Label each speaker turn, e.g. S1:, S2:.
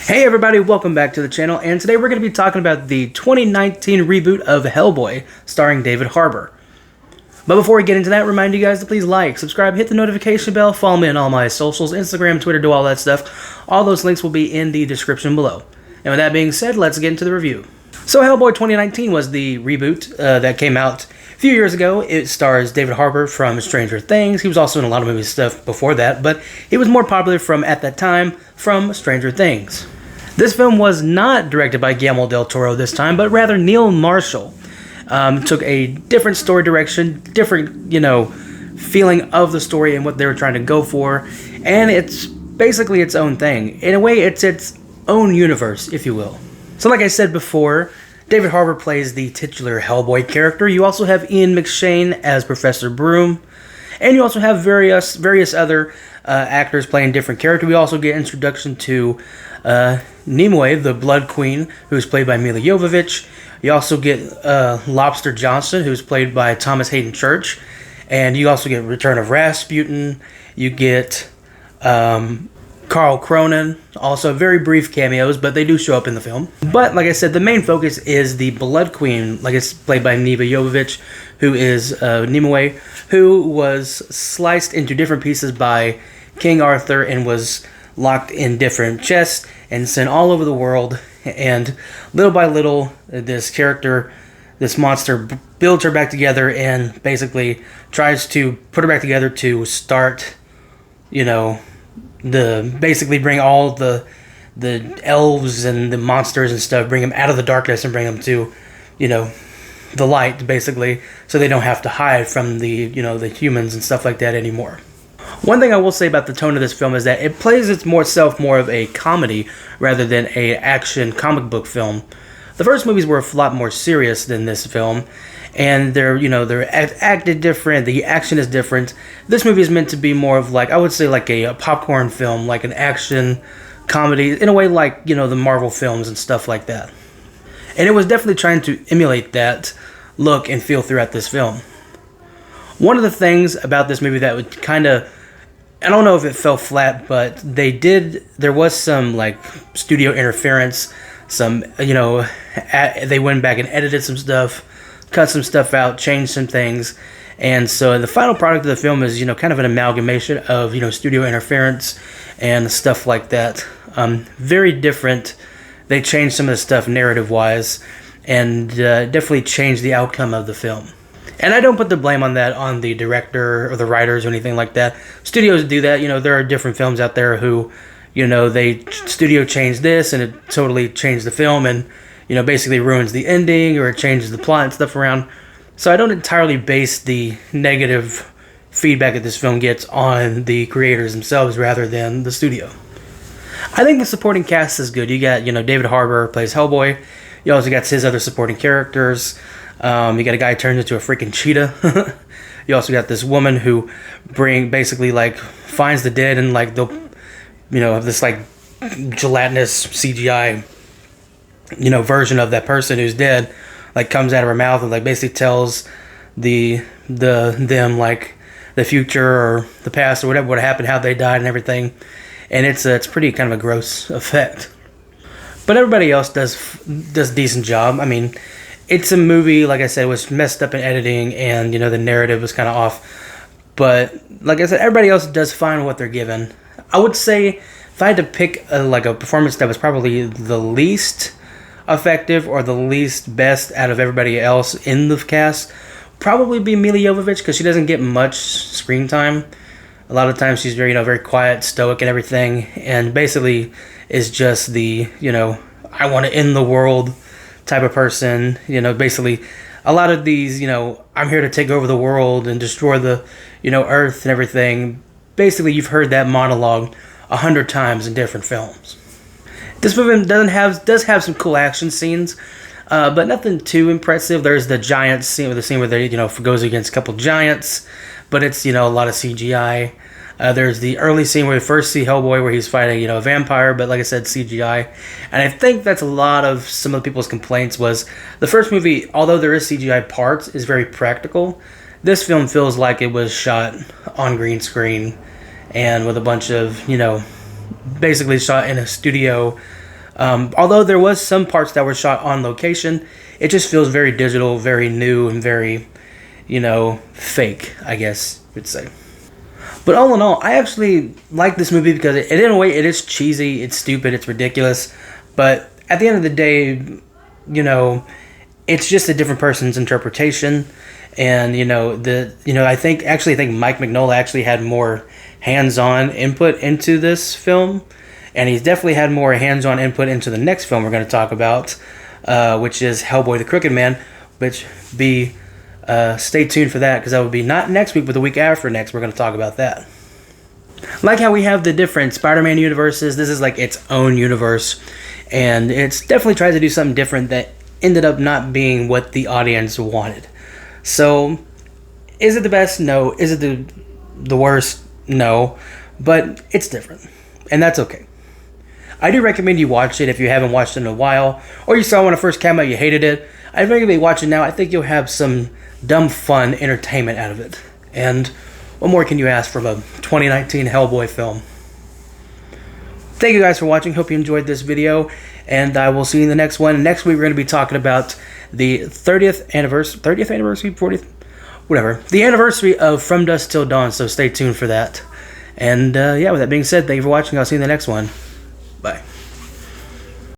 S1: Hey everybody, welcome back to the channel, and today we're going to be talking about the 2019 reboot of Hellboy, starring David Harbour. But before we get into that, remind you guys to please like, subscribe, hit the notification bell, follow me on all my socials, Instagram, Twitter, do all that stuff. All those links will be in the description below. And with that being said, let's get into the review. So Hellboy 2019 was the reboot that came out a few years ago. It stars David Harbour from Stranger Things. He was also in a lot of movie stuff before that, but he was more popular at that time from Stranger Things. This film was not directed by Guillermo del Toro this time, but rather Neil Marshall. Took a different story direction, different, feeling of the story and what they were trying to go for, and it's basically its own thing. In a way, it's its own universe, if you will. So like I said before, David Harbour plays the titular Hellboy character. You also have Ian McShane as Professor Broom, and you also have various other actors playing different characters. We also get introduction to Nimue, the Blood Queen, who's played by Milla Jovovich. You also get Lobster Johnson, who's played by Thomas Hayden Church. And you also get Return of Rasputin. You get Carl Cronin. Also very brief cameos, but they do show up in the film. But like I said, the main focus is the Blood Queen, like it's played by Milla Jovovich, who is Nimue, who was sliced into different pieces by King Arthur and was locked in different chests and sent all over the world. And little by little, this monster builds her back together and basically tries to put her back together to start, basically bring all the elves and the monsters and stuff, bring them out of the darkness and bring them to, the light, basically, so they don't have to hide from the humans and stuff like that anymore. One thing I will say about the tone of this film is that it plays itself more of a comedy rather than a action comic book film. The first movies were a lot more serious than this film, and they're acted different. The action is different. This movie is meant to be more of I would say a popcorn film, like an action comedy in a way, like the Marvel films and stuff like that. And it was definitely trying to emulate that look and feel throughout this film. One of the things about this movie that would kind of, I don't know if it fell flat, but there was some studio interference, they went back and edited some stuff, cut some stuff out, changed some things, and so the final product of the film is, kind of an amalgamation of, studio interference and stuff like that. Very different. They changed some of the stuff narrative-wise, and definitely changed the outcome of the film. And I don't put the blame on that on the director or the writers or anything like that. Studios do that. There are different films out there who, studio changed this and it totally changed the film and, basically ruins the ending or it changes the plot and stuff around. So I don't entirely base the negative feedback that this film gets on the creators themselves rather than the studio. I think the supporting cast is good. You got, David Harbour plays Hellboy. You also got his other supporting characters. You got a guy who turns into a freaking cheetah. You also got this woman who basically finds the dead and they'll, have this gelatinous CGI, version of that person who's dead, comes out of her mouth and basically tells them the future or the past or whatever would happen, how they died and everything. And it's pretty kind of a gross effect. But everybody else does a decent job. I mean, it's a movie, like I said, it was messed up in editing and, the narrative was kind of off. But, like I said, everybody else does fine what they're given. I would say, if I had to pick a performance that was probably the least effective or the least best out of everybody else in the cast, probably be Milla Jovovich, because she doesn't get much screen time. A lot of times she's very, very quiet, stoic and everything, and basically is just the, I want to end the world type of person. Basically a lot of these, I'm here to take over the world and destroy the, earth and everything. Basically, you've heard that monologue 100 times in different films. This movie does have some cool action scenes, but nothing too impressive. There's the giant scene, where they, goes against a couple giants, but it's, a lot of CGI. There's the early scene where we first see Hellboy where he's fighting, a vampire, but like I said, CGI. And I think that's a lot of some of the people's complaints was the first movie, although there is CGI parts, is very practical. This film feels like it was shot on green screen and with a bunch of, basically shot in a studio Although there was some parts that were shot on location, it just feels very digital, very new, and very, fake, I guess you'd say. But all in all, I actually like this movie because in a way, it is cheesy, it's stupid, it's ridiculous. But at the end of the day, it's just a different person's interpretation. And, I think Mike Mignola actually had more hands-on input into this film. And he's definitely had more hands-on input into the next film we're going to talk about, which is Hellboy the Crooked Man, which stay tuned for that, because that would be not next week, but the week after next, we're going to talk about that. Like how we have the different Spider-Man universes, this is like its own universe, and it's definitely tried to do something different that ended up not being what the audience wanted. So, is it the best? No. Is it the worst? No. But it's different, and that's okay. I do recommend you watch it if you haven't watched it in a while, or you saw it when it first came out, you hated it. I'd recommend you watch it now. I think you'll have some dumb fun entertainment out of it. And what more can you ask from a 2019 Hellboy film? Thank you guys for watching. Hope you enjoyed this video, and I will see you in the next one. Next week we're going to be talking about the 30th anniversary, 40th, whatever. The anniversary of From Dusk Till Dawn, so stay tuned for that. And yeah, with that being said, thank you for watching. I'll see you in the next one.